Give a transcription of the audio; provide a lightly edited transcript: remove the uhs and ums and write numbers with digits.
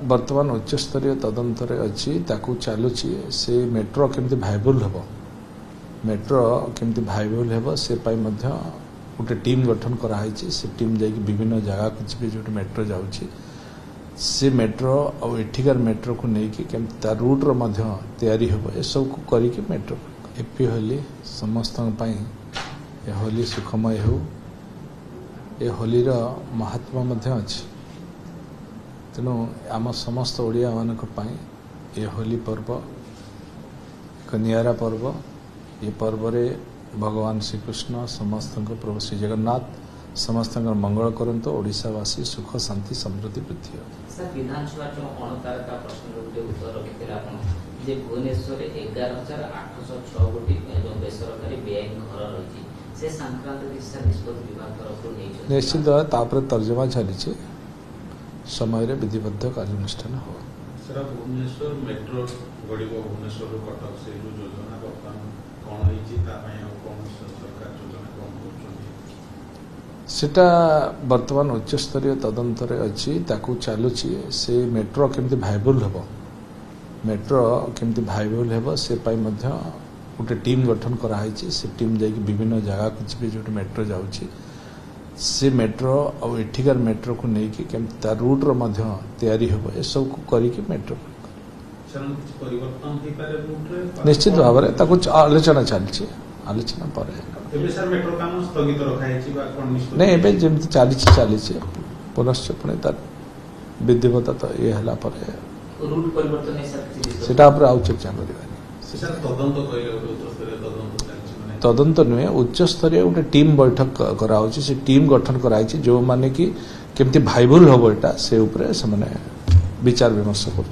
बर्तमान उच्च स्तरीय तदंतर अच्छी चलुची से मेट्रो केमती भाइबल हम मेट्रो केमती भाइबल हम से गोटे टीम गठन कराई से टीम जाकि विभिन्न जगह को जी जो मेट्रो जाऊँगी से मेट्रो और एठिकार मेट्रो को लेकिन केमती तार रूट्र तैयारी हम ए सब को करके मेट्रो एपी होली समस्त ये होली सुखमय हो ये होलीर महात्मा अच्छी तेणु आम समस्त ओडिया मानक ये होली पर्व एक नियारा पर्व ये पर्व रे भगवान श्रीकृष्ण समस्त प्रभु श्री जगन्नाथ समस्त मंगल करंतु ओडिशावासी सुख शांति समृद्धि वृद्धि हो। सर विधानसभा जो अणतारका प्रश्न उत्तर रखिते आपण जे भुवनेश्वर 11,806 कोटी जो बेसरकारी बेआईन घर रही से संक्रांत दिशा निष्पत्ति विभाग तरफ निश्चित भाव तर्जमा चली समय रे विधिबद्ध कार्यानुष्ठान हो। सर भुवनेश्वर मेट्रो गड़ब भुवनेश्वर कटक से योजना बर्तमान कौन सरकार योजना कौन सेटा बर्तमान उच्च स्तरीय तदंतर अच्छी चलुची से मेट्रो केमती भाइबल हम मेट्रो केमती भाइबल हम से गोटे टीम गठन कराई से टीम जाकि विभिन्न जगह को जी जो मेट्रो जाऊँगी से मेट्रो और एठिकार मेट्रो को लेकिन केमती तार रूट्र तैयारी हम ए सब को करके मेट्रो निश्चित भाव में आलोचना चलती आलोचना पर नहीं एवं जमी चली पुनश्च पुणे तार विधिवता तो ये है आउ चर्चा तदंत नुहे उच्च स्तरीय गोटे टीम बैठक कराउची से टीम गठन कराई जो माने कि केमती भाइबल हम एटा से उपरे से माने विचार विमर्श कर